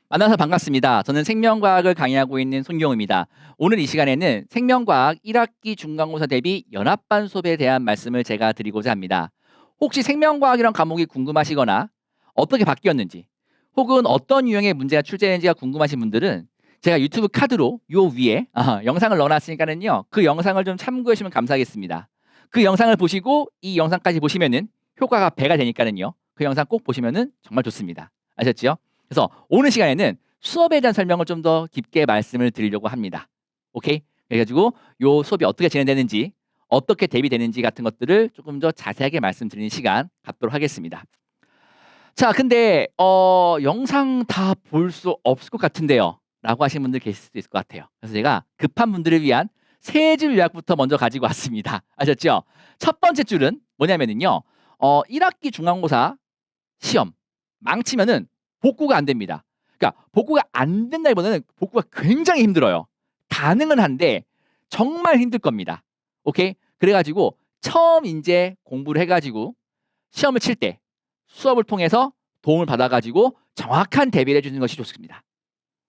만나서 반갑습니다. 저는 생명과학을 강의하고 있는 손경우입니다. 오늘 이 시간에는 생명과학 1학기 중간고사 대비 연합반 수업에 대한 말씀을 제가 드리고자 합니다. 혹시 생명과학이란 과목이 궁금하시거나 어떻게 바뀌었는지 혹은 어떤 유형의 문제가 출제되는지가 궁금하신 분들은 제가 유튜브 카드로 요 위에 영상을 넣어놨으니까는요. 그 영상을 좀 참고해 주시면 감사하겠습니다. 그 영상을 보시고 이 영상까지 보시면은 효과가 배가 되니까는요. 그 영상 꼭 보시면은 정말 좋습니다. 아셨죠? 그래서 오늘 시간에는 수업에 대한 설명을 좀 더 깊게 말씀을 드리려고 합니다. 오케이? 그래가지고 요 수업이 어떻게 진행되는지 어떻게 대비되는지 같은 것들을 조금 더 자세하게 말씀드리는 시간 갖도록 하겠습니다. 자, 근데 영상 다 볼 수 없을 것 같은데요 라고 하시는 분들 계실 수도 있을 것 같아요. 그래서 제가 급한 분들을 위한 세 줄 요약부터 먼저 가지고 왔습니다. 아셨죠? 첫 번째 줄은 뭐냐면은요 1학기 중간고사 시험 망치면은 복구가 안 됩니다. 그러니까 복구가 안 된다기보다는 복구가 굉장히 힘들어요. 가능은 한데 정말 힘들 겁니다. 오케이? 그래가지고 처음 이제 공부를 해가지고 시험을 칠 때 수업을 통해서 도움을 받아가지고 정확한 대비를 해주는 것이 좋습니다.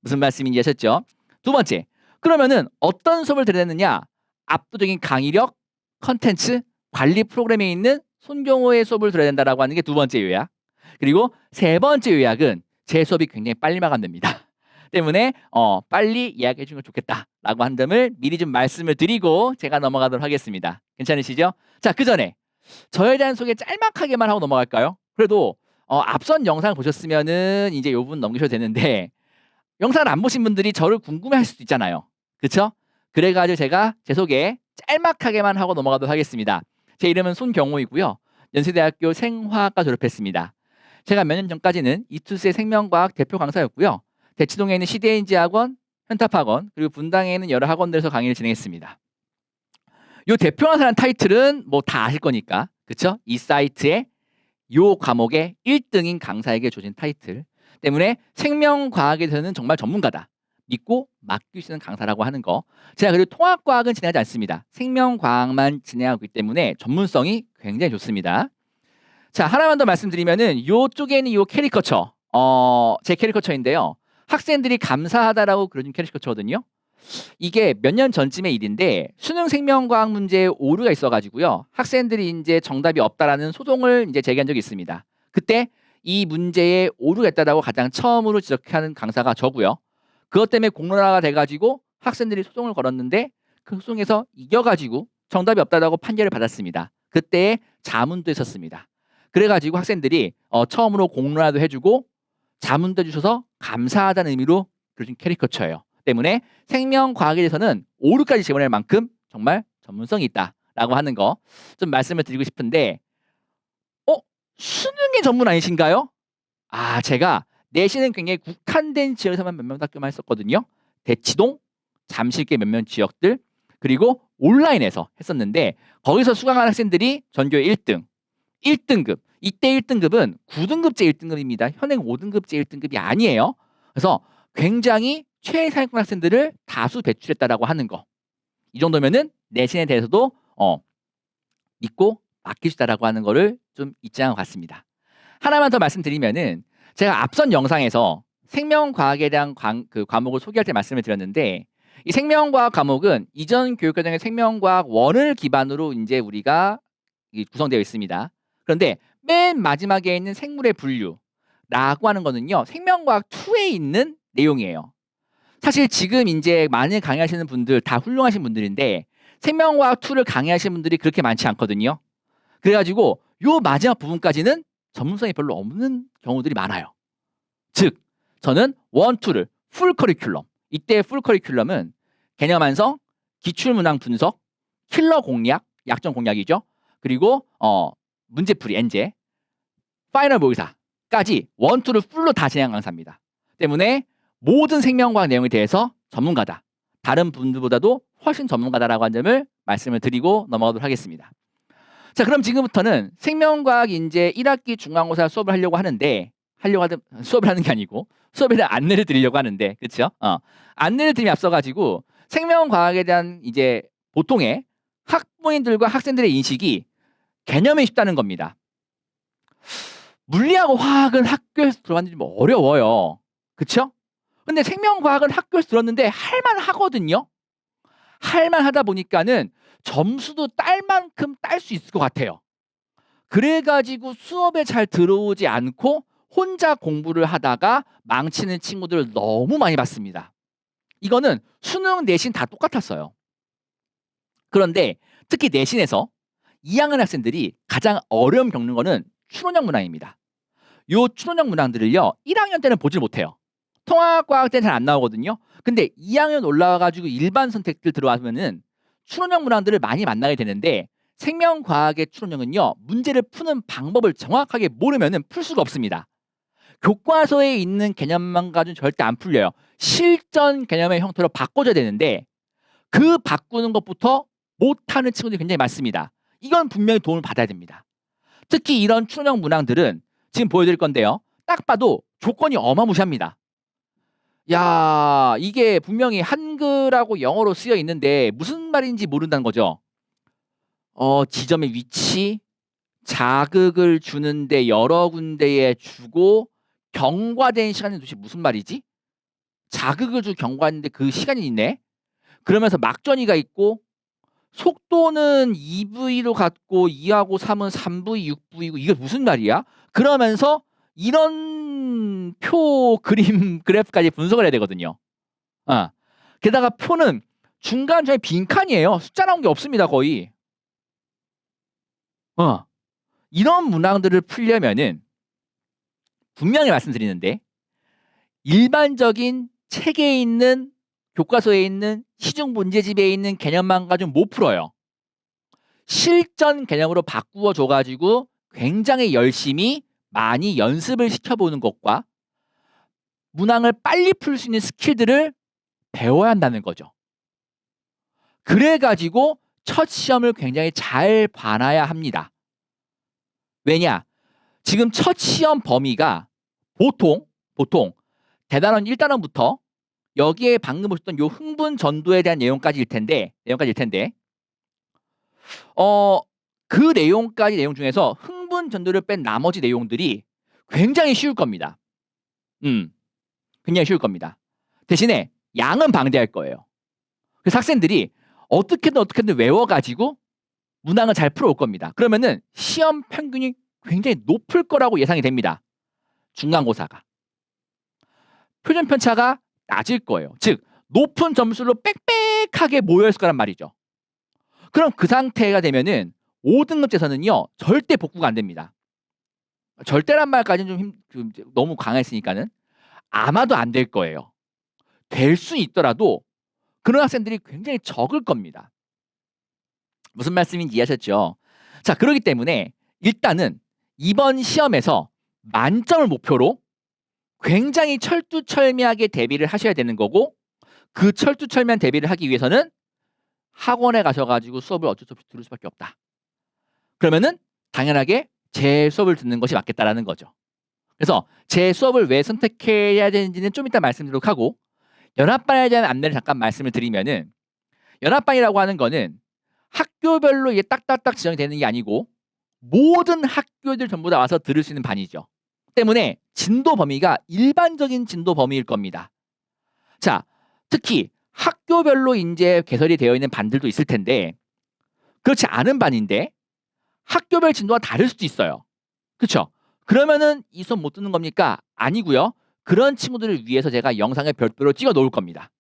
무슨 말씀인지 아셨죠? 두 번째, 그러면은 어떤 수업을 들어야 되느냐? 압도적인 강의력, 컨텐츠, 관리 프로그램에 있는 손경호의 수업을 들어야 된다라고 하는 게 두 번째 요약. 그리고 세 번째 요약은 제 수업이 굉장히 빨리 마감됩니다. 때문에 빨리 이야기해 주면 좋겠다라고 한 점을 미리 좀 말씀을 드리고 제가 넘어가도록 하겠습니다. 괜찮으시죠? 자, 그 전에 저에 대한 소개 짤막하게만 하고 넘어갈까요? 그래도 앞선 영상을 보셨으면은 이제 요 부분 넘기셔도 되는데 영상을 안 보신 분들이 저를 궁금해할 수도 있잖아요. 그렇죠? 그래가지고 제가 제 소개 짤막하게만 하고 넘어가도록 하겠습니다. 제 이름은 손경호이고요. 연세대학교 생화학과 졸업했습니다. 제가 몇 년 전까지는 이투스의 생명과학 대표 강사였고요. 대치동에 있는 시대인지학원, 현탑학원, 그리고 분당에 있는 여러 학원들에서 강의를 진행했습니다. 요 대표 강사라는 타이틀은 뭐 다 아실 거니까, 그렇죠? 이 사이트에 요 과목의 1등인 강사에게 주어진 타이틀 때문에 생명과학에 대해서는 정말 전문가다. 믿고 맡길 수 있는 강사라고 하는 거. 제가 그리고 통합과학은 진행하지 않습니다. 생명과학만 진행하고 있기 때문에 전문성이 굉장히 좋습니다. 자, 하나만 더 말씀드리면은 요쪽에 있는 요 캐리커처, 제 캐리커처인데요. 학생들이 감사하다라고 그려준 캐리커처거든요. 이게 몇 년 전쯤의 일인데 수능 생명과학 문제에 오류가 있어가지고요. 학생들이 이제 정답이 없다라는 소송을 이제 제기한 적이 있습니다. 그때 이 문제에 오류가 있다라고 가장 처음으로 지적하는 강사가 저고요. 그것 때문에 공론화가 돼가지고 학생들이 소송을 걸었는데 그 소송에서 이겨가지고 정답이 없다라고 판결을 받았습니다. 그때 자문도 있었습니다. 그래가지고 학생들이 처음으로 공론화도 해주고 자문도 해주셔서 감사하다는 의미로 그려진 캐리커처예요. 때문에 생명과학에 대해서는 오류까지 제공할 만큼 정말 전문성이 있다라고 하는 거 좀 말씀을 드리고 싶은데 수능의 전문 아니신가요? 제가 내신은 굉장히 국한된 지역에서만 몇몇 학교만 했었거든요. 대치동, 잠실계 몇몇 지역들 그리고 온라인에서 했었는데 거기서 수강한 학생들이 전교 1등, 1등급 이때 1등급은 9등급제 1등급입니다. 현행 5등급제 1등급이 아니에요. 그래서 굉장히 최상위권 학생들을 다수 배출했다라고 하는 거. 이 정도면은 내신에 대해서도 믿고 맡길 수 있다라고 하는 거를 좀 잊지 않은 것 같습니다. 하나만 더 말씀드리면은 제가 앞선 영상에서 생명과학에 대한 그 과목을 소개할 때 말씀을 드렸는데 이 생명과학 과목은 이전 교육과정의 생명과학 1을 기반으로 이제 우리가 구성되어 있습니다. 그런데 맨 마지막에 있는 생물의 분류라고 하는 거는요. 생명과학 2에 있는 내용이에요. 사실 지금 이제 많이 강의하시는 분들 다 훌륭하신 분들인데 생명과학 2를 강의하시는 분들이 그렇게 많지 않거든요. 그래가지고 요 마지막 부분까지는 전문성이 별로 없는 경우들이 많아요. 즉 저는 1, 2를 풀 커리큘럼 이때 풀 커리큘럼은 개념 완성, 기출문항 분석, 킬러 공략, 약점 공략이죠. 그리고 문제풀이, 엔제, 파이널 모의사까지 1, 2를 풀로 다 진행한 강사입니다. 때문에 모든 생명과학 내용에 대해서 전문가다. 다른 분들보다도 훨씬 전문가다라고 한 점을 말씀을 드리고 넘어가도록 하겠습니다. 자, 그럼 지금부터는 생명과학 이제 1학기 중간고사 수업을 하려고 하는데 수업을 하는 게 아니고 수업에 대한 안내를 드리려고 하는데 그렇죠? 안내를 드리면 앞서가지고 생명과학에 대한 이제 보통의 학부모님들과 학생들의 인식이 개념이 쉽다는 겁니다. 물리하고 화학은 학교에서 들어봤는데 좀 어려워요. 그렇죠? 근데 생명과학은 학교에서 들었는데 할만하거든요. 할만하다 보니까는 점수도 딸 만큼 딸 수 있을 것 같아요. 그래 가지고 수업에 잘 들어오지 않고 혼자 공부를 하다가 망치는 친구들을 너무 많이 봤습니다. 이거는 수능, 내신 다 똑같았어요. 그런데 특히 내신에서 2학년 학생들이 가장 어려움 겪는 거는 추론형 문항입니다. 요 추론형 문항들을요 1학년 때는 보질 못해요. 통합과학 때는 잘 안 나오거든요. 근데 2학년 올라와 가지고 일반 선택들 들어가면은 추론형 문항들을 많이 만나게 되는데, 생명과학의 추론형은요 문제를 푸는 방법을 정확하게 모르면은 풀 수가 없습니다. 교과서에 있는 개념만 가지고는 절대 안 풀려요. 실전 개념의 형태로 바꿔줘야 되는데 그 바꾸는 것부터 못하는 친구들이 굉장히 많습니다. 이건 분명히 도움을 받아야 됩니다. 특히 이런 추론형 문항들은 지금 보여드릴 건데요. 딱 봐도 조건이 어마무시합니다. 야, 이게 분명히 한글하고 영어로 쓰여 있는데 무슨 말인지 모른다는 거죠. 지점의 위치, 자극을 주는데 여러 군데에 주고 경과된 시간이 도대체 무슨 말이지? 자극을 주고 경과했는데 그 시간이 있네? 그러면서 막전이가 있고 속도는 2V로 갔고 2하고 3은 3V, 6V고 이게 무슨 말이야? 그러면서 이런 표, 그림, 그래프까지 분석을 해야 되거든요. 게다가 표는 중간중간에 빈칸이에요. 숫자 나온 게 없습니다, 거의. 이런 문항들을 풀려면은 분명히 말씀드리는데 일반적인 책에 있는, 교과서에 있는, 시중 문제집에 있는 개념만 가지고 못 풀어요. 실전 개념으로 바꾸어 줘가지고 굉장히 열심히 많이 연습을 시켜보는 것과 문항을 빨리 풀 수 있는 스킬들을 배워야 한다는 거죠. 그래가지고 첫 시험을 굉장히 잘 봐놔야 합니다. 왜냐? 지금 첫 시험 범위가 보통 대단원 1단원부터 여기에 방금 보셨던 요 흥분 전도에 대한 내용까지일 텐데 그 내용 중에서 흥분 전도를 뺀 나머지 내용들이 굉장히 쉬울 겁니다. 굉장히 쉬울 겁니다. 대신에 양은 방대할 거예요. 그래서 학생들이 어떻게든 외워가지고 문항을 잘 풀어올 겁니다. 그러면은 시험 평균이 굉장히 높을 거라고 예상이 됩니다. 중간고사가. 표준 편차가 낮을 거예요. 즉 높은 점수로 빽빽하게 모여있을 거란 말이죠. 그럼 그 상태가 되면은 5등급제에서는요 절대 복구가 안 됩니다. 절대란 말까지는 좀 너무 강했으니까는 아마도 안 될 거예요. 될 수 있더라도 그런 학생들이 굉장히 적을 겁니다. 무슨 말씀인지 이해하셨죠? 자, 그렇기 때문에 일단은 이번 시험에서 만점을 목표로 굉장히 철두철미하게 대비를 하셔야 되는 거고, 그 철두철미한 대비를 하기 위해서는 학원에 가셔가지고 수업을 어쩔 수 없이 들을 수밖에 없다. 그러면은 당연하게 제 수업을 듣는 것이 맞겠다라는 거죠. 그래서 제 수업을 왜 선택해야 되는지는 좀 이따 말씀드리도록 하고, 연합반에 대한 안내를 잠깐 말씀을 드리면은, 연합반이라고 하는 거는 학교별로 이게 딱딱딱 지정이 되는 게 아니고 모든 학교들 전부 다 와서 들을 수 있는 반이죠. 때문에 진도 범위가 일반적인 진도 범위일 겁니다. 자, 특히 학교별로 이제 개설이 되어 있는 반들도 있을 텐데 그렇지 않은 반인데 학교별 진도가 다를 수도 있어요. 그렇죠? 그러면은 이 수업 못 듣는 겁니까? 아니고요. 그런 친구들을 위해서 제가 영상을 별도로 찍어 놓을 겁니다.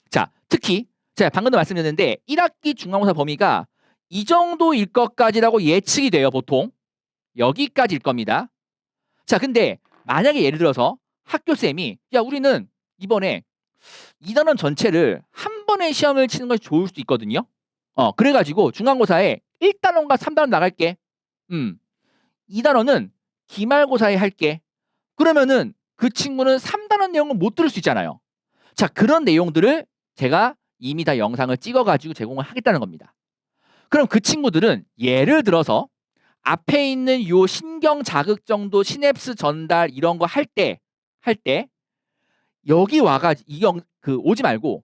자, 특히 제가 방금도 말씀드렸는데 1학기 중간고사 범위가 이 정도일 것까지라고 예측이 돼요. 보통 여기까지일 겁니다. 자, 근데 만약에 예를 들어서 학교쌤이 야, 우리는 이번에 2단원 전체를 한 번에 시험을 치는 것이 좋을 수도 있거든요. 그래가지고 중간고사에 1단원과 3단원 나갈게. 2단원은 기말고사에 할게. 그러면은 그 친구는 3단원 내용을 못 들을 수 있잖아요. 자, 그런 내용들을 제가 이미 다 영상을 찍어가지고 제공을 하겠다는 겁니다. 그럼 그 친구들은 예를 들어서 앞에 있는 요 신경 자극 정도 시냅스 전달 이런 거 할 때 여기 와가지고 오지 말고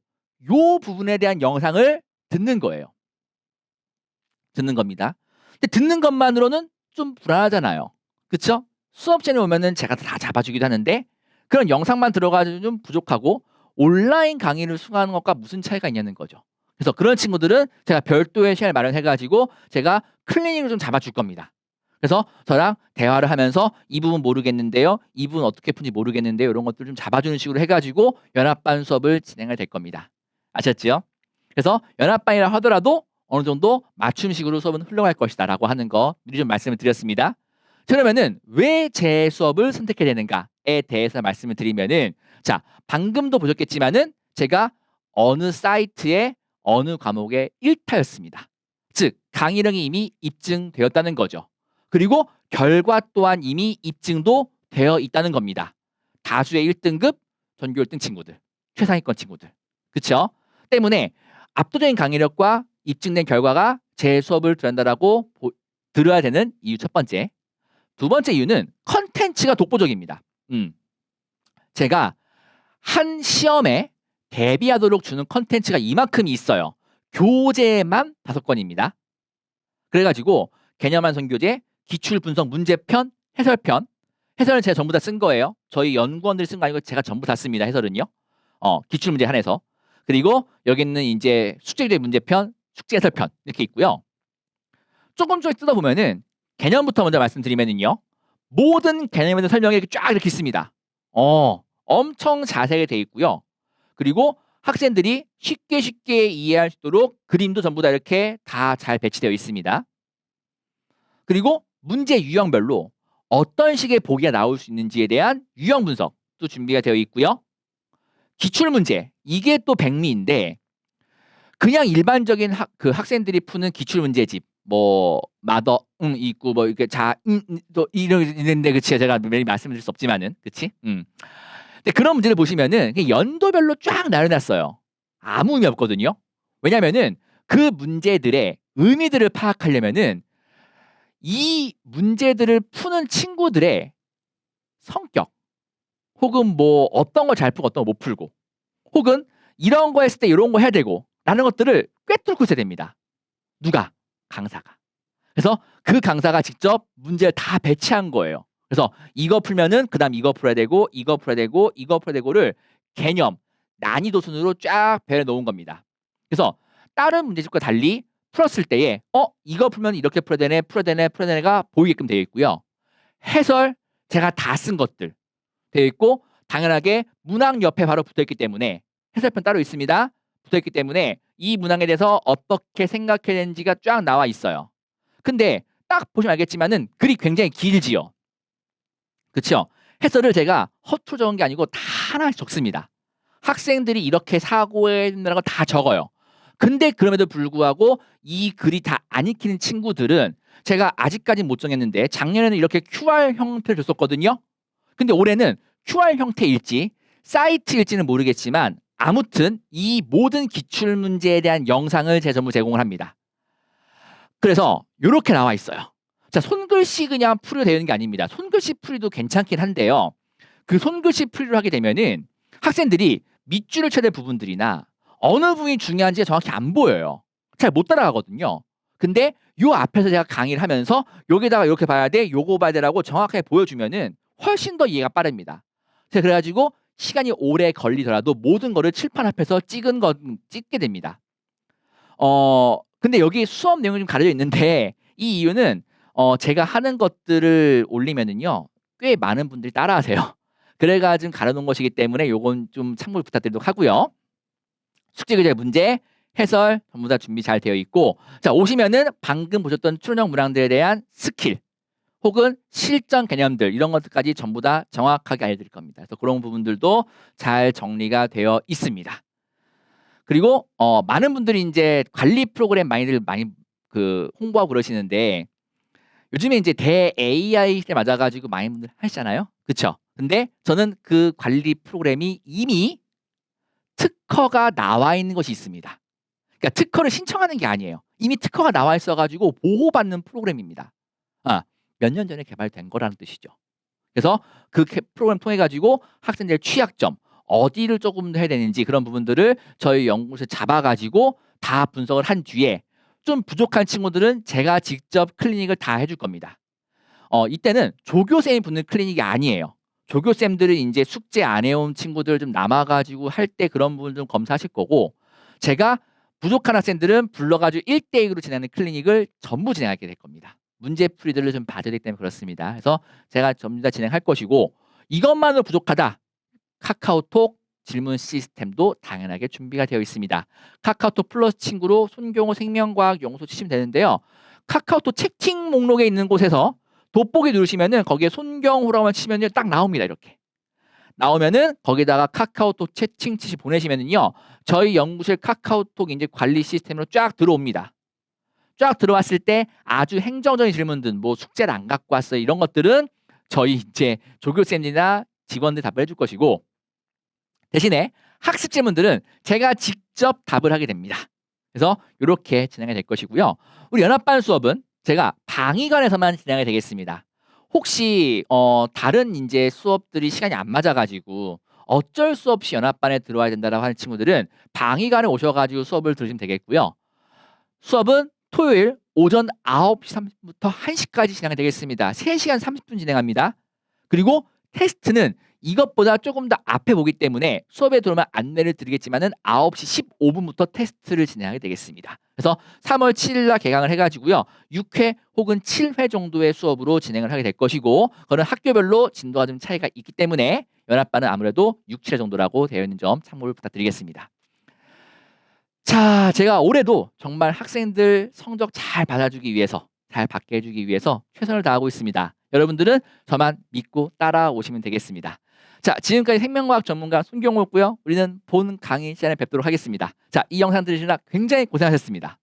요 부분에 대한 영상을 듣는 거예요. 듣는 겁니다. 근데 듣는 것만으로는 좀 불안하잖아요. 그쵸? 수업 전에 오면은 제가 다 잡아주기도 하는데 그런 영상만 들어가지고 좀 부족하고 온라인 강의를 수강하는 것과 무슨 차이가 있냐는 거죠. 그래서 그런 친구들은 제가 별도의 시간을 마련해가지고 제가 클리닉을 좀 잡아줄 겁니다. 그래서 저랑 대화를 하면서 이 부분 모르겠는데요. 이 부분 어떻게 푸는지 모르겠는데요. 이런 것들 좀 잡아주는 식으로 해가지고 연합반 수업을 진행을 될 겁니다. 아셨죠? 그래서 연합반이라 하더라도 어느 정도 맞춤식으로 수업은 흘러갈 것이다 라고 하는 거 미리 좀 말씀을 드렸습니다. 그러면은 왜 제 수업을 선택해야 되는가에 대해서 말씀을 드리면은 자, 방금도 보셨겠지만은 제가 어느 사이트에 어느 과목의 1타였습니다. 즉, 강의력이 이미 입증되었다는 거죠. 그리고 결과 또한 이미 입증도 되어 있다는 겁니다. 다수의 1등급 전교 1등 친구들, 최상위권 친구들. 그렇죠? 때문에 압도적인 강의력과 입증된 결과가 제 수업을 들어야한다라고 들어야 되는 이유 첫 번째. 두 번째 이유는 컨텐츠가 독보적입니다. 제가 한 시험에 대비하도록 주는 컨텐츠가 이만큼이 있어요. 교재만 5권입니다. 그래가지고 개념한 선교재, 기출분석 문제편, 해설편. 해설은 제가 전부 다 쓴 거예요. 저희 연구원들이 쓴 거 아니고 제가 전부 다 씁니다. 해설은요. 기출문제 한해서. 그리고 여기는 이제 숙제제 문제편, 숙제 해설편 이렇게 있고요. 조금 뜯어보면은 개념부터 먼저 말씀드리면은요. 모든 개념에 대한 설명이 쫙 이렇게 있습니다. 엄청 자세하게 돼 있고요. 그리고 학생들이 쉽게 이해할 수 있도록 그림도 전부 다 이렇게 다 잘 배치되어 있습니다. 그리고 문제 유형별로 어떤 식의 보기가 나올 수 있는지에 대한 유형 분석도 준비가 되어 있고요. 기출문제, 이게 또 백미인데 그냥 일반적인 학생들이 푸는 기출문제집 뭐 마더 있고 뭐 이렇게 또 이런 있는데 그치 제가 매일 말씀드릴 수 없지만은 그치? 근데 그런 문제를 보시면은 연도별로 쫙 나눠놨어요. 아무 의미 없거든요. 왜냐면은 그 문제들의 의미들을 파악하려면은 이 문제들을 푸는 친구들의 성격 혹은 뭐 어떤 걸 잘 풀고 어떤 걸 못 풀고 혹은 이런 거 했을 때 이런 거 해야 되고 라는 것들을 꿰뚫고 있어야 됩니다. 누가? 강사가. 그래서 그 강사가 직접 문제를 다 배치한 거예요. 그래서 이거 풀면은 그다음 이거 풀어야 되고 이거 풀어야 되고 이거 풀어야 되고를 개념, 난이도 순으로 쫙 배려 놓은 겁니다. 그래서 다른 문제집과 달리 풀었을 때에 이거 풀면 이렇게 풀어야 되네가 보이게끔 되어 있고요. 해설 제가 다 쓴 것들 되어 있고 당연하게 문항 옆에 바로 붙어 있기 때문에 해설편 따로 있습니다. 붙어 있기 때문에 이 문항에 대해서 어떻게 생각해야 되는지가 쫙 나와 있어요. 근데 딱 보시면 알겠지만은 글이 굉장히 길지요. 그렇죠? 해설을 제가 허투루 적은 게 아니고 다 하나씩 적습니다. 학생들이 이렇게 사고에 된다는 걸 다 적어요. 근데 그럼에도 불구하고 이 글이 다 안 익히는 친구들은 제가 아직까지 못 정했는데 작년에는 이렇게 QR 형태를 줬었거든요. 근데 올해는 QR 형태일지 사이트일지는 모르겠지만 아무튼 이 모든 기출문제에 대한 영상을 제 전부 제공을 합니다. 그래서 이렇게 나와 있어요. 자, 손글씨 그냥 풀이로 되어 있는 게 아닙니다. 손글씨 풀이도 괜찮긴 한데요. 그 손글씨 풀이를 하게 되면은 학생들이 밑줄을 쳐야 될 부분들이나 어느 부분이 중요한지 정확히 안 보여요. 잘 못 따라가거든요. 근데 요 앞에서 제가 강의를 하면서 여기다가 이렇게 봐야 돼, 요거 봐야 돼라고 정확하게 보여주면은 훨씬 더 이해가 빠릅니다. 그래가지고 시간이 오래 걸리더라도 모든 거를 칠판 앞에서 찍게 됩니다. 근데 여기 수업 내용이 좀 가려져 있는데 이 이유는 제가 하는 것들을 올리면은요 꽤 많은 분들이 따라하세요. 그래가 지금 가려놓은 것이기 때문에 요건 좀 참고 부탁드리도록 하고요. 숙제 교재 문제, 해설 전부 다 준비 잘 되어 있고 자 오시면은 방금 보셨던 추론형 문항들에 대한 스킬 혹은 실전 개념들 이런 것들까지 전부 다 정확하게 알려드릴 겁니다. 그래서 그런 부분들도 잘 정리가 되어 있습니다. 그리고 많은 분들이 이제 관리 프로그램 많이 홍보하고 그러시는데 요즘에 이제 대 AI 시대 맞아가지고 많은 분들 하시잖아요. 그렇죠? 근데 저는 그 관리 프로그램이 이미 특허가 나와 있는 것이 있습니다. 그러니까 특허를 신청하는 게 아니에요. 이미 특허가 나와 있어가지고 보호받는 프로그램입니다. 몇 년 전에 개발된 거라는 뜻이죠. 그래서 그 프로그램 통해 가지고 학생들의 취약점 어디를 조금 더 해야 되는지 그런 부분들을 저희 연구소에 잡아가지고 다 분석을 한 뒤에 좀 부족한 친구들은 제가 직접 클리닉을 다 해줄 겁니다. 이때는 조교생이 붙는 클리닉이 아니에요. 조교쌤들은 이제 숙제 안 해온 친구들 좀 남아가지고 할 때 그런 부분 좀 검사하실 거고, 제가 부족한 학생들은 불러가지고 1대1로 진행하는 클리닉을 전부 진행하게 될 겁니다. 문제풀이들을 좀 봐야 되기 때문에 그렇습니다. 그래서 제가 전부 다 진행할 것이고, 이것만으로 부족하다. 카카오톡 질문 시스템도 당연하게 준비가 되어 있습니다. 카카오톡 플러스 친구로 손경호 생명과학 용소 치시면 되는데요. 카카오톡 채팅 목록에 있는 곳에서 돋보기 누르시면은 거기에 손경호라고만 치면은 딱 나옵니다. 이렇게 나오면은 거기다가 카카오톡 채팅 치시 보내시면은요, 저희 연구실 카카오톡 이제 관리 시스템으로 쫙 들어옵니다. 쫙 들어왔을 때 아주 행정적인 질문들, 뭐 숙제를 안 갖고 왔어요, 이런 것들은 저희 이제 조교쌤이나 직원들 답을 해줄 것이고, 대신에 학습 질문들은 제가 직접 답을 하게 됩니다. 그래서 이렇게 진행이 될 것이고요. 우리 연합반 수업은 제가 방위관에서만 진행이 되겠습니다. 혹시 다른 이제 수업들이 시간이 안 맞아가지고 어쩔 수 없이 연합반에 들어와야 된다라고 하는 친구들은 방위관에 오셔가지고 수업을 들으시면 되겠고요. 수업은 토요일 오전 9시 30분부터 1시까지 진행이 되겠습니다. 3시간 30분 진행합니다. 그리고 테스트는 이것보다 조금 더 앞에 보기 때문에 수업에 들어오면 안내를 드리겠지만은 9시 15분부터 테스트를 진행하게 되겠습니다. 그래서 3월 7일 날 개강을 해가지고요, 6회 혹은 7회 정도의 수업으로 진행을 하게 될 것이고, 그거는 학교별로 진도가 좀 차이가 있기 때문에 연합반은 아무래도 6, 7회 정도라고 되어 있는 점 참고를 부탁드리겠습니다. 자, 제가 올해도 정말 학생들 성적 잘 받아주기 위해서, 잘 받게 해주기 위해서 최선을 다하고 있습니다. 여러분들은 저만 믿고 따라오시면 되겠습니다. 자, 지금까지 생명과학 전문가 손경호였고요. 우리는 본 강의 시간에 뵙도록 하겠습니다. 자, 이 영상 들으시느라 굉장히 고생하셨습니다.